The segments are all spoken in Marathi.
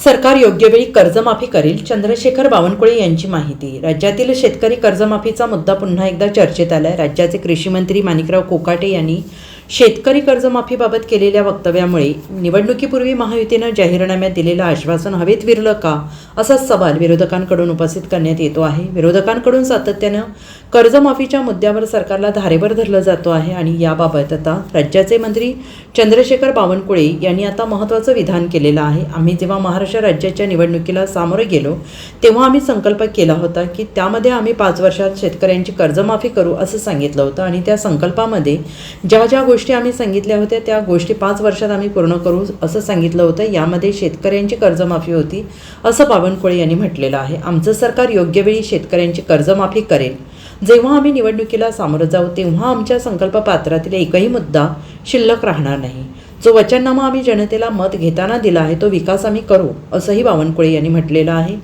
सरकार योग्य वेळी कर्जमाफी करेल, चंद्रशेखर बावनकुळे यांची माहिती। राज्यातील शेतकरी कर्जमाफीचा मुद्दा पुन्हा एकदा चर्चेत आलाय। राज्याचे कृषी मंत्री माणिकराव कोकाटे यांनी शेतकरी कर्जमाफीबाबत केलेल्या वक्तव्यामुळे निवडणुकीपूर्वी महायुतीनं जाहीरनाम्यात दिलेलं आश्वासन हवेत विरलं का, असा सवाल विरोधकांकडून उपस्थित करण्यात येतो आहे। विरोधकांकडून सातत्यानं कर्जमाफीच्या मुद्द्यावर सरकारला धारेवर धरलं जातो आहे आणि याबाबत आता राज्याचे मंत्री चंद्रशेखर बावनकुळे यांनी आता महत्त्वाचं विधान केलेलं आहे। आम्ही जेव्हा महाराष्ट्र राज्याच्या निवडणुकीला सामोरे गेलो तेव्हा आम्ही संकल्प केला होता की त्यामध्ये आम्ही 5 वर्षात शेतकऱ्यांची कर्जमाफी करू असं सांगितलं होतं आणि त्या संकल्पामध्ये ज्या ज्या गोष्टी आम्ही सांगितल्या होत्या त्या गोष्टी 5 वर्षात आम्ही पूर्ण करू असं सांगितलं होतं। यामध्ये शेतकऱ्यांची कर्जमाफी होती असं बावनकुळे यांनी म्हटलेलं आहे। आमचं सरकार योग्य वेळी शेतकऱ्यांची कर्जमाफी करेल। जेव्हा आम्ही निवडणुकीला सामोरं जाऊ तेव्हा आमच्या संकल्पपत्रातील एकही मुद्दा शिल्लक राहणार नाही। जो वचननामा आम्ही जनतेला मत घेताना दिला आहे तो विकास आम्ही करू असंही बावनकुळे यांनी म्हटलेलं आहे।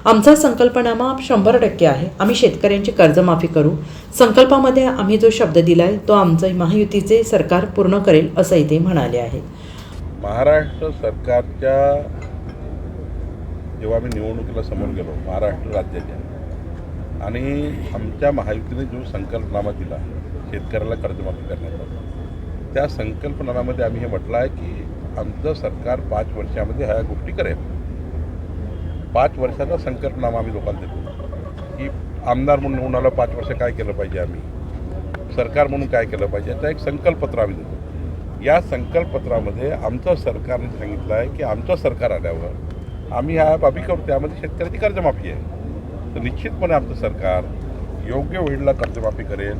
आमचा संकल्पनामा 100% आहे। आम्ही शेतकऱ्यांची कर्जमाफी करू। संकल्पामध्ये आम्ही जो शब्द दिला आहे तो आमचं महायुतीचे सरकार पूर्ण करेल असंही ते म्हणाले आहेत। महाराष्ट्र सरकारच्या जेव्हा आम्ही निवडणुकीला समोर गेलो महाराष्ट्र राज्याच्या आणि आमच्या महायुतीने जो संकल्पनामा दिला शेतकऱ्याला कर्जमाफी करण्याचा त्या संकल्पनाम्यामध्ये आम्ही हे म्हटलं आहे की आमचं सरकार 5 वर्षामध्ये ह्या गोष्टी करेल। 5 वर्षाचा संकल्पनामा आम्ही लोकांना देतो की आमदार म्हणून उन्हाला 5 वर्ष काय केलं पाहिजे, आम्ही सरकार म्हणून काय केलं पाहिजे, याचा एक संकल्पपत्र आम्ही देतो। या संकल्पपत्रामध्ये आमचं सरकारने सांगितलं आहे की आमचं सरकार आल्यावर आम्ही ह्या बाबी करू, त्यामध्ये शेतकऱ्याची कर्जमाफी आहे। तर निश्चितपणे आमचं सरकार योग्य वेळेला कर्जमाफी करेल।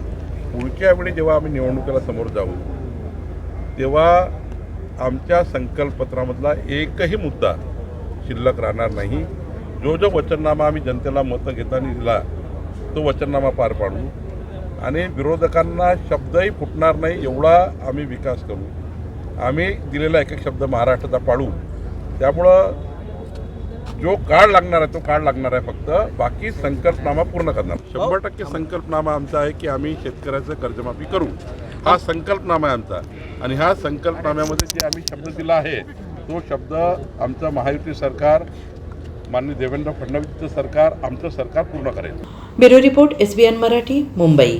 पुढच्या वेळी जेव्हा आम्ही निवडणुकीला समोर जाऊ तेव्हा आमच्या संकल्पपत्रामधला एकही मुद्दा शिल्लक राहणार नाही। जो जो वचननामा आम्ही जनतेला मतं घेताना दिला तो वचननामा पार पाडू आणि विरोधकांना शब्दही फुटणार नाही एवढा आम्ही विकास करू। आम्ही दिलेला एक एक शब्द महाराष्ट्राचा पाडू। त्यामुळं जो काळ लागणार आहे तो काळ लागणार आहे, फक्त बाकी संकल्पनामा पूर्ण करणार। 100% संकल्पनामा आमचा आहे की आम्ही शेतकऱ्याचं कर्जमाफी करू। हा संकल्पनामा आहे आमचा आणि ह्या संकल्पनाम्यामध्ये जे आम्ही शब्द दिला आहे तो शब्द आमचं महायुती सरकार माननीय देवेंद्र फडणवीसचं सरकार आमचं सरकार पूर्ण करेल। Bureau report SBN Marathi, Mumbai.